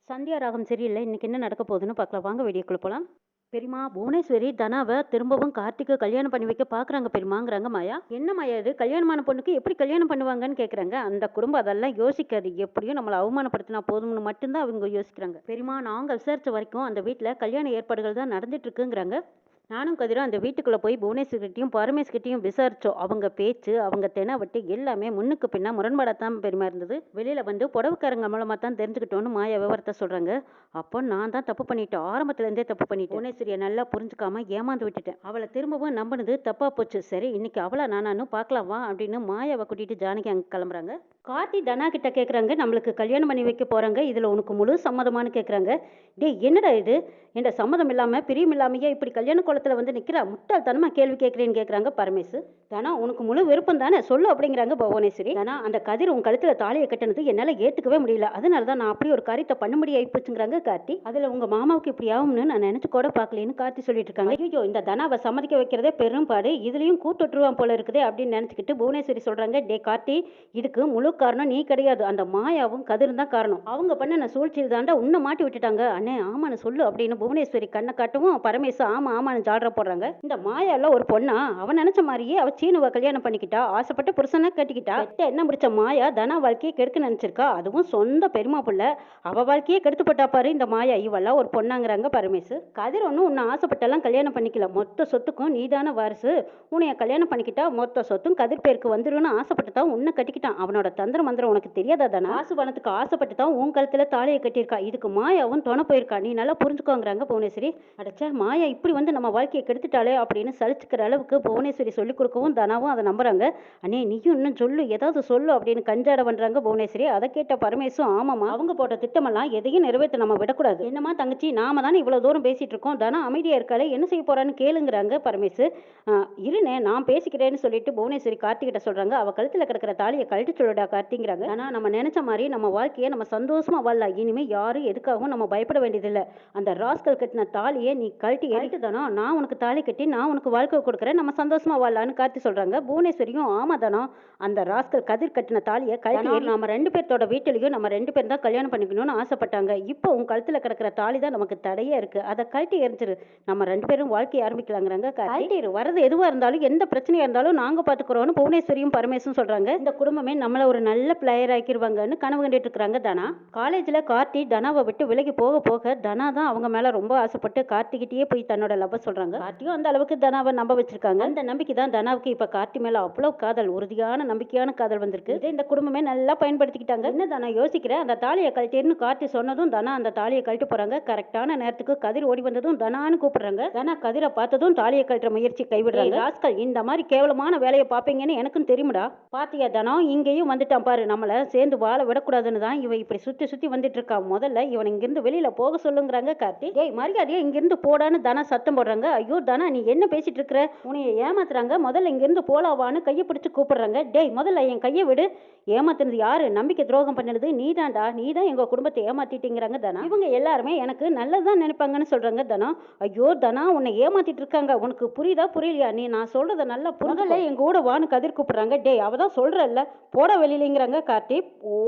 சந்தியா ராகம் சரியில்ல. இன்னைக்கு என்ன நடக்க போகுதுன்னு பார்க்கலாம். வாங்க வீடியோக்குள்ள போலாம். பெரியம்மா, புவனேஸ்வரி தனாவ திரும்பவும் கார்த்திக்கு கல்யாணம் பண்ணி வைக்க பார்க்குறாங்க பெரியம்மாங்கிறாங்க மாயா. என்ன மாயா இது? கல்யாணமான பொண்ணுக்கு எப்படி கல்யாணம் பண்ணுவாங்கன்னு கேட்குறாங்க. அந்த குடும்பம் அதெல்லாம் யோசிக்காது. எப்படியும் நம்மளை அவமானப்படுத்தினா போதும்னு மட்டும்தான் அவங்க யோசிக்கிறாங்க. பெரியம்மா, நாங்க விசாரிச்ச வரைக்கும் அந்த வீட்டில் கல்யாண ஏற்பாடுகள் தான் நடந்துட்டு இருக்குங்கிறாங்க. நானும் கதிரும் அந்த வீட்டுக்குள்ளே போய் புவனேஸ்வரிகிட்டையும் பரமேஸ்கிட்டையும் விசாரித்தோம். அவங்க பேச்சு, அவங்க தெனாவட்டு எல்லாமே முன்னுக்கு பின்னா முரண்பாடாக தான் பெருமை இருந்தது. வெளியில் வந்து புடவைக்காரங்க மூலமாக தான் தெரிஞ்சுக்கிட்டோன்னு மாயா விவரத்தை சொல்கிறாங்க. அப்போ நான் தான் தப்பு பண்ணிட்டேன். ஆரம்பத்துலேருந்தே தப்பு பண்ணிட்டேன். புவனேஸ்வரியை நல்லா புரிஞ்சுக்காம ஏமாந்து விட்டுட்டேன். அவளை திரும்பவும் நம்பினது தப்பாக போச்சு. சரி, இன்னைக்கு அவளை நானும் பார்க்கலாம் வா அப்படின்னு மாயாவை கூட்டிகிட்டு ஜானகி அங்கே கிளம்புறாங்க. கார்த்தி தனா கிட்ட கேட்குறாங்க, நம்மளுக்கு கல்யாணம் பண்ணி வைக்க போகிறாங்க, இதில் உனக்கு முழு சம்மதமானு கேட்குறாங்க. டே, என்னடா இது? என்ற சம்மதம் இல்லாமல் பிரியம் இல்லாமையே இப்படி கல்யாண கோலத்தில் வந்து நிற்கிறா? முட்டாள்தனமாக கேள்வி கேட்குறேன்னு கேட்குறாங்க பரமேசு. தானா உனக்கு முழு விருப்பம் தானே சொல்லு அப்படிங்கிறாங்க புவனேஸ்வரி. தானா அந்த கதிர் உன் கழுத்தில் தாலியை கட்டினது என்னால் ஏற்றுக்கவே முடியல. அதனால தான் நான் அப்படி ஒரு காரியத்தை பண்ண முடியாது ஆயிப்போச்சுங்கிறாங்க கார்த்தி. அதில் உங்கள் மாமாவுக்கு இப்படி ஆகும்னு நான் நினச்சி கூட பார்க்கலன்னு கார்த்தி சொல்லிட்டு இருக்காங்க. ஐயோ, இந்த தனாவை சம்மதிக்க வைக்கிறதே பெரும்பாடு, இதுலேயும் கூட்டுருவான் போல இருக்குதே அப்படின்னு நினச்சிக்கிட்டு புவனேஸ்வரி சொல்கிறாங்க, டே கார்த்தி, இதுக்கு முழு காரணம் நீ கிடையாது, அந்த மாயாவும் கதிரும் தான் காரணம். அவங்க பண்ண சூழ்ச்சியில் தாண்டா உன்னை மாட்டி விட்டுட்டாங்க. அண்ணே ஆமான்னு சொல்லு அப்படின்னு புவனேஸ்வரி கண்ணை காட்டவும் பரமேசு ஆமா ஆமான்னு ஜால்ரா போடுறாங்க. இந்த மாயால ஒரு பொண்ணா? அவன் நினைச்ச மாதிரியே அவ சீனுவை கல்யாணம் பண்ணிக்கிட்டா, ஆசைப்பட்ட புருஷனை கட்டிக்கிட்டா. என்ன முடிச்ச மாயா தனா வாழ்க்கையை கெடுக்க நினைச்சிருக்கா. அதுவும் சொந்த பெருமா புள்ள. அவ வாழ்க்கையே கெடுத்து போட்டா பாரு இந்த மாயா. இவெல்லாம் ஒரு பொண்ணாங்கிறாங்க பரமேசு. கதிர் ஒன்னும் உன்னை ஆசைப்பட்டெல்லாம் கல்யாணம் பண்ணிக்கல. மொத்த சொத்துக்கும் நீதான வாரிசு. உன்னைய கல்யாணம் பண்ணிக்கிட்டா மொத்த சொத்தும் கதிர் பேருக்கு வந்துருன்னு ஆசைப்பட்டு தான் உன்னை கட்டிக்கிட்டான். அவனோட தந்திர மந்திரம் உனக்கு தெரியாதா தானே? காசு பணத்துக்கு ஆசைப்பட்டு தான் உன் கழுத்துல தாலியை கட்டியிருக்கா. இதுக்கு மாயாவும் துணை போயிருக்கா. நீ நல்லா புரிஞ்சுக்கோங்கிறாங்க புவனேஸ்வரி. அடைச்சா மாயா இப்படி வந்து நம்ம வாழ்க்கையை கெடுத்துட்டாலே அப்படின்னு சலிச்சுக்கிற அளவுக்கு புவனேஸ்வரி சொல்லிக் கொடுக்கவும் தனாவும் அதை நம்புறாங்க. அண்ணே நீயும் இன்னும் சொல்லு, ஏதாவது சொல்லு அப்படின்னு கஞ்சாட பண்றாங்க புவனேஸ்வரி. அதை கேட்ட பரமேசும் ஆமாமா, அவங்க போட்ட திட்டமெல்லாம் எதையும் நிறைவேற்ற நம்ம விடக்கூடாது. என்னமா தங்கச்சி, நாம தானே இவ்வளவு தூரம் பேசிட்டு இருக்கோம், தனா அமைதியா இருக்காளே, என்ன செய்ய போறான்னு கேளுங்கிறாங்க பரமேசு. இருனே நான் பேசிக்கிறேன்னு சொல்லிட்டு புவனேஸ்வரி கார்த்தி கிட்ட சொல்றாங்க, அவ கழுத்துல கிடக்கிற தாலியை கழட்டி சொல்லுடா கார்த்திங்கிறாங்க. ஆனா நம்ம நினைச்ச மாதிரி நம்ம வாழ்க்கையை நம்ம சந்தோஷமா வாழலாம். இனிமே யாரும் எதுக்காகவும் நம்ம பயப்பட வேண்டியதில்லை. அந்த ராஸ்கல் கட்டின தாலியை நீ கழட்டி தானோ, நான் உனக்கு தாலி கட்டி நான் உனக்கு வாழ்க்கை கொடுக்குறேன், நம்ம சந்தோஷமா வாழலான்னு கார்த்தி சொல்றாங்க. புவனேஸ்வரியும் ஆமா தானோ, அந்த ராஸ்கல் கதிர் கட்டின தாலியை கழட்டி நம்ம ரெண்டு பேர்த்தோட வீட்டிலையும் நம்ம ரெண்டு பேரும் தான் கல்யாணம் பண்ணிக்கணும்னு ஆசைப்பட்டாங்க. இப்போ உன் கழுத்துல கிடக்கிற தாலி தான் நமக்கு தடையே இருக்கு, அதை கழட்டி எரிஞ்சிரு, நம்ம ரெண்டு பேரும் வாழ்க்கையை ஆரம்பிக்கலாங்கிறாங்க. கழட்டிடு, வரது எதுவா இருந்தாலும் எந்த பிரச்சனையா இருந்தாலும் நாங்க பாத்துக்கிறோம்னு புவனேஸ்வரியும் பரமேசும் சொல்றாங்க. இந்த குடும்பமே நம்மள ஒரு நல்ல பிளேயர் ஆக்கிடுவாங்கன்னு கனவு கண்டுட்டு இருக்கிறாங்க தனா. காலேஜ்ல கார்த்தி தனாவை விட்டு விலகி போக போக தனா தான் அவங்க மேல ரொம்ப ஆசைப்பட்டு கார்த்திகிட்டயே போய் தன்னோட லவ் சொல்றாங்க. கார்த்தியும் அந்த அளவுக்கு தனாவை நம்ப வச்சிருக்காங்க. அந்த நம்பிக்கை தான் தனாவுக்கு இப்ப கார்த்தி மேல அவ்வளவு காதல், உறுதியான நம்பிக்கையான காதல் வந்திருக்கு. இதை இந்த குடும்பமே நல்லா பயன்படுத்திக்கிட்டாங்க. என்ன தானா யோசிக்கிறேன், அந்த தாலியை கழட்டின்னு கார்த்தி சொன்னதும் தனா அந்த தாலியை கழட்டி போறாங்க. கரெக்டான நேரத்துக்கு கதிர் ஓடி வந்ததும் தனான்னு கூப்பிடுறாங்க. தனா கதிரை பார்த்ததும் தாலியை கழட்டுற முயற்சி கைவிடுறாங்க. ராஸ்கல், இந்த மாதிரி கேவலமான வேலையை பார்ப்பீங்கன்னு எனக்கும் தெரியும்டா. பாத்தியா தனா, இங்கேயும் வந்துட்டான் பாரு, நம்மள சேர்ந்து வாழ விடக்கூடாதுன்னு தான் இவன் இப்படி சுத்தி சுத்தி வந்துட்டு இருக்கான். முதல்ல இவன் இங்கிருந்து வெளியில போக சொல்லுங்கிறாங்க கார்த்தி. ஏய் மரியாதையா இங்கிருந்து போடான்னு தனா சத்தம் போடுறாங்க. ஐயோ தனா, நீ என்ன பேசிட்டு இருக்கிற? உன்னைய ஏமாத்துறாங்க, முதல்ல இங்கிருந்து போலாவான்னு கையை பிடிச்சு கூப்பிடுறாங்க. டேய் முதல்ல என் கையை விடு. ஏமாத்துனது யாரு? நம்பிக்கை துரோகம் பண்ணது நீதான்டா, நீதான் எங்க குடும்பத்தை ஏமாத்திட்டீங்கிறாங்க தனா. இவங்க எல்லாருமே எனக்கு நல்லதுதான் நினைப்பாங்கன்னு சொல்றாங்க தனா. ஐயோ தனா, உன்னை ஏமாத்திட்டு இருக்காங்க, உனக்கு புரியுதா புரியலையா? நீ நான் சொல்றத நல்லா புரிதல, எங்க கூட வான்னு கதிர் கூப்பிடுறாங்க. டேய் அவதான் சொல்றல்ல, போட வெளியிலங்கிறாங்க கார்த்தி.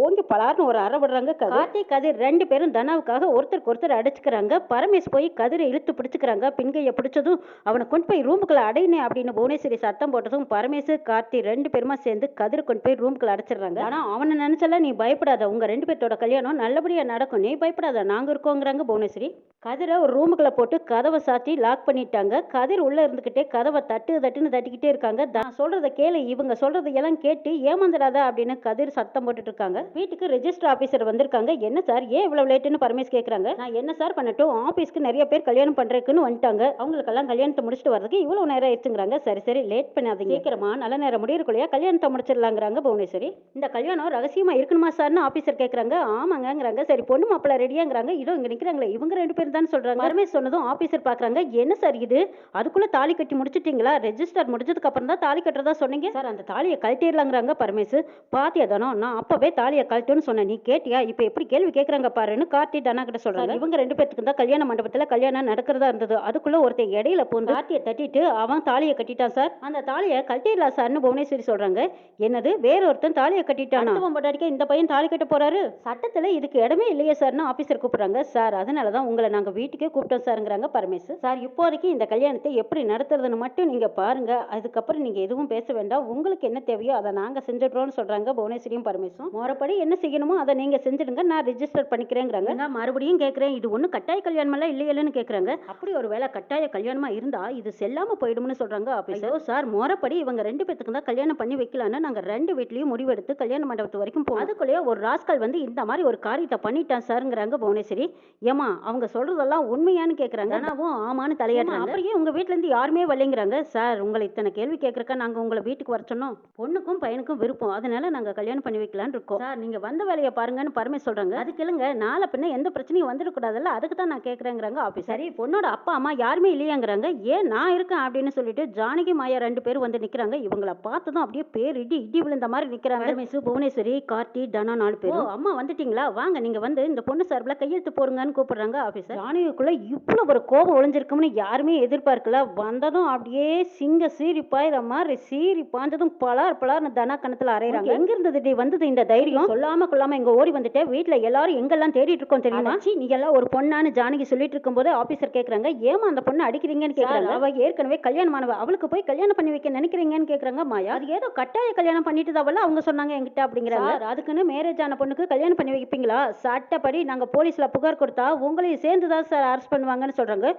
ஓங்கி பலார்னு ஒரு அற விடுறாங்க. கார்த்தி கதிர் ரெண்டு பேரும் தனாவுக்காக ஒருத்தருக்கு ஒருத்தர் அடிச்சுக்கிறாங்க. பரமேஷ் போய் கதிரை இழுத்து பிடிச்சுக்கிறாங்க. பின்கையை பிடிச்சதும் அவனை கொண்டு போய் ரூமுக்குள்ள அடையினே அப்படின்னு புவனேஸ்வரி சத்தம் போட்டதும் பரமேஷ் கார்த்தி ரெண்டு பேருமா சேர்ந்து கதிரை கொண்டு போய் ரூமுக்குள்ள அடைச்சிடுறாங்க. ஆனா அவனை நினைச்சல, நீ பயப்படாத, உங்க ரெண்டு பேர்த்தோட கல்யாணம் நல்லபடியா நடக்கும், நீ பயப்படாத, நாங்க இருக்கோங்கிறாங்க புவனேஸ்வரி. கதிரை ஒரு ரூமுக்குள்ள போட்டு கதவை சாத்தி லாக் பண்ணிட்டாங்க. கதிர் உள்ள இருந்துகிட்டே கதவை தட்டுன்னு தட்டிக்கிட்டே இருக்காங்க. நான் சொல்றத கேளு, இவங்க சொல்றதை எல்லாம் கேட்டு ஏமாந்துடாத அப்படின்னு கதிர் சத்தம் போட்டுட்டு இருக்காங்க. வீட்டுக்கு ரெஜிஸ்டர் ஆபீசர் வந்திருக்காங்க. என்ன சார், ஏன் இவ்வளவு லேட்டுன்னு பரமேஷ் கேக்குறாங்க. நான் என்ன சார் பண்ணட்டும், ஆபீஸ்க்கு நிறைய பேர் கல்யாணம் பண்றதுக்குன்னு வந்துட்டாங்க, அவங்களுக்கெல்லாம் கல்யாணத்தை முடிச்சுட்டு வரதுக்கு இவ்வளவு நேரம் ஆயிடுச்சுங்கிறாங்க. சரி சரி, லேட் பண்ணாதீங்க, சீக்கிரமா நல்ல நேரம் முடியறக்குள்ளேயா கல்யாணத்தை முடிச்சிடலாங்கிறாங்க புவனேஸ்வரி. இந்த கல்யாணம் ரகசியமா இருக்கணுமா சார்னு ஆபீசர் கேக்குறாங்க. ஆமாங்கிறாங்க. சரி பொண்ணு மாப்பிள்ள ரெடியாங்கிறாங்க. இதோ இங்க நிக்கிறாங்களே இவங்க ரெண்டு பேரும் தான் சொல்றாங்க. பரமேஷ் சொன்னதும் ஆபீசர் பாக்குறாங்க. என்ன சார் இது, அதுக்குள்ள தாலி கட்டி முடிச்சிட்டீங்களா? ரெஜிஸ்டர் முடிஞ்சதுக்கு அப்புறம் தான் தாலி கட்டுறதா சொன்னீங்க சார். அந்த தாலியை கழட்டிடலாங்கிறாங்க பரமேஷ். பாத்தியா தானோ, நான் அப்பவே தாலியை கழட்டுன்னு சொன்னேன், நீ கேட்டியா? இப்ப எப்படி கேள்வி கேட்கறாங்க பாருன்னு கார்த்தி தனா கிட்ட சொல்றாங்க. இவங்க ரெண்டு பேருக்கு தான் கல்யாண மண்டபத்துல கல்யாணம் நடக்கிறதா இருந்தது. அதுக்குள்ள ஒருத்தன் ஒருத்தன் இடையில பூந்து கார்த்தியை தட்டிட்டு அவன் தாலியை கட்டிட்டான் சார். அந்த தாலியை கட்டிடலாம் சார்னு புவனேஸ்வரி சொல்றாங்க. என்னது வேற ஒருத்தன் தாலியை கட்டிட்டானா? பொண்டாட்டிக்க இந்த பையன் தாலி கட்ட போறாரு? சட்டத்துல இதுக்கு இடமே இல்லையே சார்னு ஆபீசர் கூப்பிடுறாங்க. சார் அதனாலதான் உங்களை நாங்க வீட்டுக்கே கூப்பிட்டோம் சாருங்கிறாங்க பரமேசு. சார் இப்போதைக்கு இந்த கல்யாணத்தை எப்படி நடத்துறதுன்னு மட்டும் நீங்க பாருங்க, அதுக்கப்புறம் நீங்க எதுவும் பேச வேண்டாம், உங்களுக்கு என்ன தேவையோ அதை நாங்க செஞ்சிடுறோம்னு சொல்றாங்க புவனேஸ்வரியும் பரமேசும். முறைப்படி என்ன செய்யணுமோ அதை நீங்க செஞ்சிடுங்க, நான் ரிஜிஸ்டர் பண்ணிக்கிறேங்கிறாங்க. நான் மறுபடியும் கேட்கிறேன், இது ஒன்றும் கட்டாய கல்யாணம் எல்லாம் இல்லையலன்னு கேட்குறாங்க. அப்படி ஒரு வேளை கட்டாய கல்யாணமா இருந்தா இது செல்லாம போயிடும்னு சொல்றாங்க ஆபீசர். சார் முறைப்படி இவங்க 2 பேத்துக்கு தான் கல்யாணம் பண்ணி வைக்கலான்னு நாங்க 2 வீட்லயும் முடிவெடுத்து கல்யாண மண்டபத்து வரைக்கும் போனோம். அதுக்குள்ளேயே ஒரு ராஸ்கல் வந்து இந்த மாதிரி ஒரு காரியத்தை பண்ணிட்டான் சாருங்கிறாங்க புவனேஸ்வரி. ஏமா அவங்க சொல்றதெல்லாம் உண்மையான்னு கேட்குறாங்க. ஆனாவும் ஆமான்னு தலையாடுறாங்க. அப்படியே உங்க வீட்டுல இருந்து யாருமே வரலைங்கிறாங்க. சார் உங்களை இத்தனை கேள்வி கேட்கறக்கா நாங்க உங்களை வீட்டுக்கு வர சொன்னோம். பொண்ணுக்கும் பையனுக்கும் விருப்பம், அதனால நாங்க கல்யாணம் பண்ணி வைக்கலான்னு இருக்கோம். சார் நீங்க வந்த வேலையை பாருங்கன்னு பரமேஸ் சொல்றாங்க. அதுக்கு இல்லைங்க, நாளை பின்ன எந்த பிரச்சனையும் வந்துடக்கூடாதுல்ல, அதுக்கு தான் நான் கேட்கறேங்கிறாங்க ஆபீஸ். சரி பொண்ணோட அப்பா அம்மா யாருமே இல்லையாங்கிறாங்க. ஏன் நான் இருக்கேன் அப்படின்னு சொல்லிட்டு ஜானகி மாயா 2 பேரும் வந்து நிக்கிறாங்க. இவங்களை பார்த்ததும் அப்படியே பேர் இடி இடி விழுந்த மாதிரி நிக்கிறாங்க. பரமேசு, புவனேஸ்வரி, கார்த்தி, தனா 4 பேரும். அம்மா வந்துட்டீங்களா, வாங்க நீங்க வந்து இந்த பொண்ணு சார்பில் கையெழுத்து போடுங்கன்னு கூப்பிடுறாங்க ஆபீசர். ஜானகிக்குள்ள இவ்வளவு ஒரு கோபம் ஒளிஞ்சிருக்கும்னு யாருமே எதிர்பார்க்கல. வந்ததும் அப்படியே சிங்க சீரி பாய்ற மாதிரி சீரி பாய்ஞ்சதும் பலார் பலார்னு தனா கணத்துல அரைறாங்க. எங்க இருந்தது வந்தது இந்த தைரியம்? சொல்லாம கொள்ளாம இங்க ஓடி வந்துட்டு வீட்டுல எல்லாரும் எங்கெல்லாம் தேடிட்டு இருக்கோம் தெரியுமா? நீ எல்லாம் ஒரு பொண்ணான்னு ஜானகி சொல்லிட்டு இருக்கும் போது ஆபீசர் கேக்குறாங்க, ஏமா அந்த பொண்ணு அடிக்கிறீங்கன்னு கேக்குறாங்க. அவ ஏற்கனவே கல்யாணமானவ, அவளுக்கு போய் கல்யாணம் பண்ணி வைக்க நினைக்கிறீங்கன்னு கேக்குறாங்க மாயா. அது ஏதோ கட்டாய கல்யாணம் பண்ணிட்டு தான் அவங்க சொன்னாங்க என்கிட்ட அப்படிங்கிறாங்க. அதுக்குன்னு மேரேஜ் ஆன பொண்ணுக்கு கல்யாணம் பண்ணி வைப்பீங்களா? சட்டப்படி நாங்க போலீஸ்ல புகார் கொடுத்தா உங்களையும் சேர்ந்துதான் சார் அரெஸ்ட் பண்ணுவாங்கன்னு சொல்றாங்க.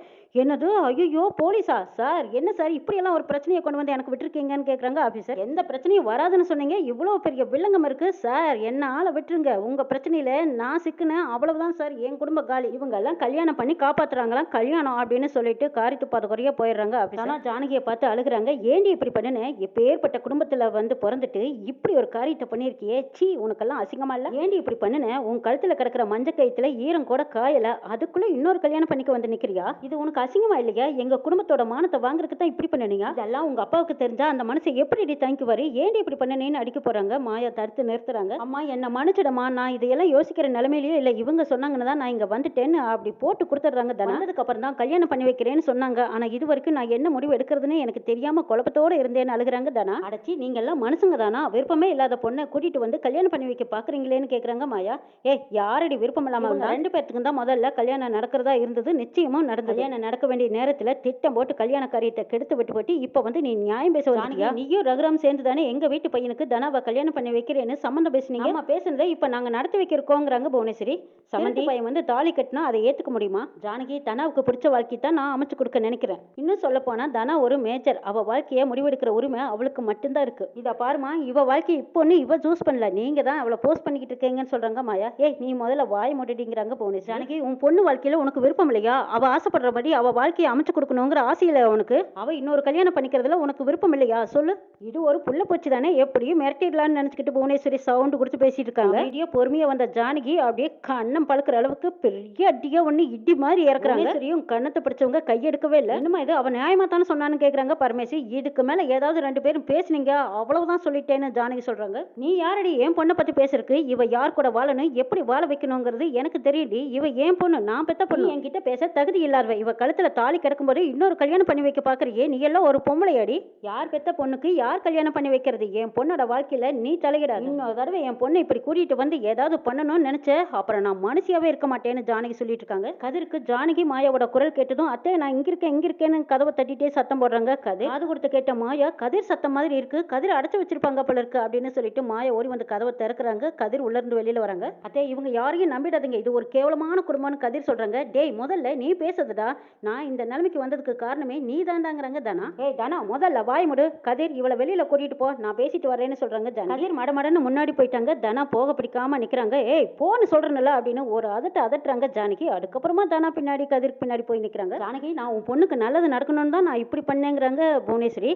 என்னது, ஐயோ போலீஸா? சார் என்ன சார் இப்படி எல்லாம் ஒரு பிரச்சனையை கொண்டு வந்து எனக்கு விட்டுருக்கீங்கன்னு கேக்குறாங்க ஆபீசர். எந்த பிரச்சனையும் வராதுன்னு சொன்னீங்க, இவ்வளவு பெரிய வில்லங்கம் இருக்கு சார், என்ன ஆளை விட்டுருங்க, உங்க பிரச்சனையில நான் சிக்கினேன் அவ்வளவுதான் சார், என் குடும்ப காலி. இவங்க எல்லாம் கல்யாணம் பண்ணி காப்பாத்துறாங்களாம் கல்யாணம் அப்படின்னு சொல்லிட்டு காரி துப்பாத குறைய போயிடுறாங்க ஆபீசர். ஆனா ஜானகியை பார்த்து அழுகுறாங்க. ஏண்டி இப்படி பண்ணுன, எப்பேற்பட்ட குடும்பத்துல வந்து பிறந்துட்டு இப்படி ஒரு காரியத்தை பண்ணிருக்கியே, சீ உனக்கெல்லாம் அசிங்கமா இல்ல? ஏண்டி இப்படி பண்ணுன, உன் கழுத்துல கிடக்குற மஞ்ச கயித்துல ஈரம் கூட காயல, அதுக்குள்ள இன்னொரு கல்யாணம் பண்ணிக்க வந்து நிக்கிறியா? இது உனக்கு அசிங்கமா இல்லையா? எங்க குடும்பத்தோட மானத்தை வாங்குறதுக்கு தான் இப்படி பண்ணுனீங்க. இதெல்லாம் உங்க அப்பாவுக்கு தெரிஞ்சா அந்த மனசை எப்படி தாங்கிக்குவாரு? ஏண்டி இப்படி பண்ணுனேன்னு அடிக்க போறாங்க. மாயா தடுத்து நிறுத்துறாங்க. அம்மா என்ன மன்னிச்சிடமா, நான் இதையெல்லாம் யோசிக்கிற நிலைமையிலேயே இல்ல, இவங்க சொன்னாங்கன்னு தான் நான் இங்க வந்துட்டேன்னு அப்படி போட்டு கொடுத்துட்றாங்க. வந்ததுக்கு அப்புறம் தான் கல்யாணம் பண்ணி வைக்கிறேன்னு சொன்னாங்க. ஆனா இது வரைக்கும் நான் என்ன முடிவு எடுக்கிறதுன்னு எனக்கு தெரியாம குழப்பத்தோட இருந்தேன்னு அழுகுறாங்க. தானா அடைச்சி நீங்க எல்லாம் மனுஷங்க தானா? விருப்பமே இல்லாத பொண்ணை கூட்டிட்டு வந்து கல்யாணம் பண்ணி வைக்க பாக்குறீங்களேன்னு கேக்குறாங்க மாயா. யாரடி விருப்பம் இல்லாம? 2 பேத்துக்கும் தான் முதல்ல கல்யாணம் நடக்கிறதா இருந்தது, நிச்சயமும் நடந்தது. கல்யாணம் நடக்க வேண்டிய நேரத்துல திட்டம் போட்டு கல்யாண காரியத்தை கெடுத்து விட்டு போட்டு இப்ப வந்து நீ நியாயம் பேச வந்தியா? நீயும் ரகுராம் சேர்ந்து தானே எங்க வீட்டு பையனுக்கு தனாவை கல்யாணம் பண்ணி வைக்கிறேன்னு சம்மந்தம் பேசுனீங்க. ஆமா பேசுனதை இப்ப நாங்க நடத்தி வைக்கிறோங்கிறாங்க புவனேஸ்வரி. சமந்தி பையன் வந்து தாலி கட்டினா அதை ஏத்துக்க முடியுமா? ஜானகி, தனாவுக்கு பிடிச்ச வாழ்க்கை தான் நான் அமைச்சு கொடுக்க நினைக்கிறேன். இன்னும் சொல்ல போனா தனா ஒரு மேஜர், அவ வாழ்க்கைய முடிவெடுக்கிற உரிமை அவளுக்கு மட்டும்தான் இருக்கு. இத பாருமா, இவ வாழ்க்கை இப்போன்னு இவ சூஸ் பண்ணல, நீங்க தான் அவளை போஸ்ட் பண்ணிக்கிட்டு இருக்கீங்கன்னு சொல்றாங்க மாயா. நீ முதல்ல வாய் மூடிடுங்கிறாங்க புவனேஸ்வரி. ஜானகி, உன் பொண்ணு வாழ்க்கையில உனக்கு விருப்பம் இல்லையா? அவ ஆசைப்படுறபடி அவ வாழ்க்கையை அமைச்சு கொடுக்கணுங்கிற ஆசையில உனக்கு? அவ இன்னொரு கல்யாணம் பண்ணிக்கிறதுல உனக்கு விருப்பம் இல்லையா? சொல்லு. இது ஒரு புள்ள போச்சு தானே, எப்படியும் மிரட்டிடலான்னு நினைச்சுக்கிட்டு புவனேஸ்வரி சவுண்ட் கொடுத்து பேசிட்டு இருக்காங்க. ஐடியா பொறுமையா வந்த ஜானகி அப்படியே கண்ணம் பழுக்கிற அளவுக்கு பெரிய அடியா ஒண்ணு இடி மாதிரி இறக்குறாங்க. சரியும் கண்ணத்தை பிடிச்சவங்க கையெடுக்கவே இல்லை. என்னமா இது, அவன் நியாயமா தானே சொன்னான்னு கேக்குறாங்க பரமேசி. இதுக்கு மேல ஏதாவது 2 பேரும் பேசுனீங்க அவ்வளவுதான் சொல்லிட்டேன்னு ஜானகி சொல்றாங்க. நீ யாரடி என் பொண்ணை பத்தி பேசுறதுக்கு? இவ யார் கூட வாழணும், எப்படி வாழ வைக்கணுங்கிறது எனக்கு தெரியுடி. இவ ஏன் பொண்ணு, நான் பெத்த பொண்ணு, என்கிட்ட பேச தகுதி இல்லாதவ. இவ கழுத்துல தாலி கிடக்கும்போது இன்னொரு கல்யாணம் பண்ணி வைக்க பாக்குறியே, நீ எல்லாம் ஒரு பொம்பளையாடி? யார் பெத்த பொண்ணுக்கு யார் கல்யாணம் பண்ணி வைக்கிறது? என் பொண்ணோட வாழ்க்கையில நீ தலையிடாது. இன்னொரு தடவை என் பொண்ணை இப்படி கூட்டிட்டு வந்து ஏதாவது பண்ணணும்னு நினைச்ச அப்புறம் நான் மனுஷியாவே இருக்க மாட்டேன்னு ஜானகி சொல்லிட்டு இருக்காங்க. கதிருக்கு ஜானகி மாயாவோட குரல் கேட்டதும் அத்தை நான் இங்க இருக்கேன்னு கதவை தட்டிட்டே சத்தம் போடுறாங்க. கதிர் காது கொடுத்து கேட்ட மாயா, கதிர் சத்தம் மாதிரி இருக்கு, கதிர் அடைச்சு வச்சிருப்பாங்க போல இருக்கு அப்படின்னு சொல்லிட்டு மாயா ஓடி வந்து கதவை திறக்கிறாங்க. கதிர் உள்ள இருந்து வெளியில வராங்க. அத்தை இவங்க யாரையும் நம்பிடாதீங்க, இது ஒரு கேவலமான குடும்பம்னு கதிர் சொல்றாங்க. டேய் முதல்ல நீ பேசுறதுடா, நான் இந்த நிலைமைக்கு வந்ததுக்கு காரணமே நீ தாண்டாங்கிறாங்க தானா. தானா முதல்ல வாய் முடு. கதிர் இவளை வெளியில கூட்டிட்டு போ, நான் பேசிட்டு வரேன்னு சொல்றாங்க. கதிர் மடமடன்னு முன்னாடி போயிட்டாங்க. தனா போக பிடிக்காம நிக்கிறாங்க. போன்னு சொல்றேன்ல அப்படின்னு ஒரு அதட்டுறாங்க ஜானகி. அதுக்கப்புறமா தானா பின்னாடி கதிருக்கு பின்னாடி போய் நிக்கிறாங்க. ஜானகி, நான் உன் பொண்ணுக்கு நல்லது நடக்கணும்னு தான் நான் இப்படி பண்ணேங்கிறாங்க புவனேஸ்வரி.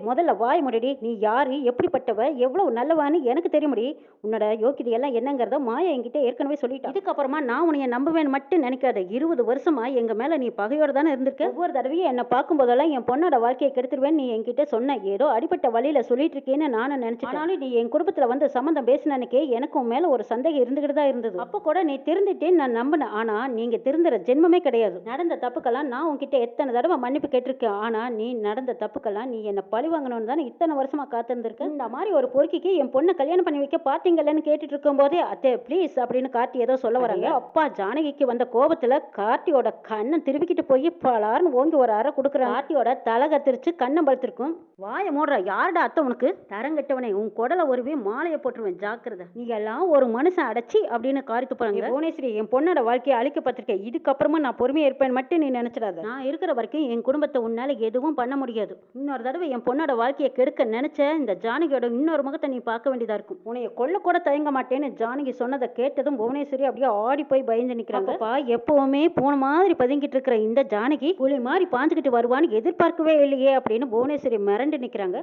முதல்ல வாய் முடி. நீ யாரு, எப்படிப்பட்டவ, எவ்வளவு நல்லவான்னு எனக்கு தெரிய முடி. உன்னோட யோக்கியதை எல்லாம் என்னங்கிறத மாயா என்கிட்ட ஏற்கனவே சொல்லிட்டா. இதுக்கப்புறமா நான் உன்னைய நம்புவேன்னு மட்டும் நினைக்காத. 20 வருஷமா எங்க மேல நீ பகையோட தானே இருந்திருக்க. ஒவ்வொரு தடவையும் என்ன பார்க்கும் போதெல்லாம் என் பொண்ணோட வாழ்க்கையை கெடுத்துருவேன்னு நீ என்கிட்ட சொன்ன. ஏதோ அடிப்பட்ட வழியில சொல்லிட்டு இருக்கேன்னு நானும் நினைச்சேன். ஆனாலும் நீ என் குடும்பத்துல வந்து சம்பந்தம் பேசினே எனக்கும் மேல ஒரு சந்தேகம் இருந்துகிட்டு தான் இருந்தது. அப்ப கூட நீ திருந்திட்டேன்னு நான் நம்பினேன். ஆனா நீங்க திருந்துற ஜென்மமே கிடையாது. நடந்த தப்புக்கெல்லாம் நான் உன்கிட்ட உன்கிட்ட எத்தனை தடவை மன்னிப்பு கேட்டிருக்கேன். ஆனா நீ நடந்த தப்புக்கெல்லாம் நீ என்ன பழி வாங்கணும்னு தானே இத்தனை வருஷமா காத்திருந்திருக்க. இந்த மாதிரி ஒரு பொறுக்கிக்கு என் பொண்ணை கல்யாணம் பண்ணி வைக்க பாத்தீங்கல்லன்னு கேட்டுட்டு இருக்கும் போதே அத்தே ப்ளீஸ் அப்படின்னு கார்த்தி ஏதோ சொல்ல வராங்க. அப்பா ஜானகிக்கு வந்த கோபத்துல கார்த்தியோட கண்ணை திருவிக்கிட்டு போய் பலார்னு ஓங்கி ஒரு அறை கொடுக்குறான். கார்த்தியோட தலை கத்திரிச்சு கண்ணம் படுத்திருக்கும். வாய மூடுற, யாருடா அத்தை உனக்கு? தரங்கட்டவனே, உன் குடலை ஒருவே மாலையை போட்டுருவேன், ஜாக்கிரதை. நீ எல்லாம் ஒரு மனுஷன் அடைச்சி அப்படின்னு காரித்து போறாங்க. புவனேஸ்வரி, என் பொண்ணோட வாழ்க்கையை அழிக்கப்பட்டிருக்கேன். இதுக்கப்புறமா நான் பொறுமையா இருப்பேன் மட்டும் நீ நினைச்சிடாத. நான் இருக்கிற வரைக்கும் என் குடும்பத்தை உன்னால எதுவும் பண்ண முடியாது. இன்னொரு தடவை என் பொண்ணோட வாழ்க்கையை கெடுக்க நினைச்ச இந்த ஜானகியோட இன்னொரு முகத்தை நீ பார்க்க வேண்டியதா இருக்கும். உன்னைய கொல்ல கூட தயங்க மாட்டேன்னு ஜானகி சொன்னதை கேட்டதும் புவனேஸ்வரி அப்படியே ஆடி போய் பயந்து நிக்கிறாங்க. எப்பவுமே போன மாதிரி பதுங்கிட்டு இருக்கிற இந்த ஜானகி புலி மாதிரி பாஞ்சுக்கிட்டு வருவான்னு எதிர்பார்க்கவே இல்லையே அப்படின்னு புவனேஸ்வரி மிரண்டு நிக்கிறாங்க.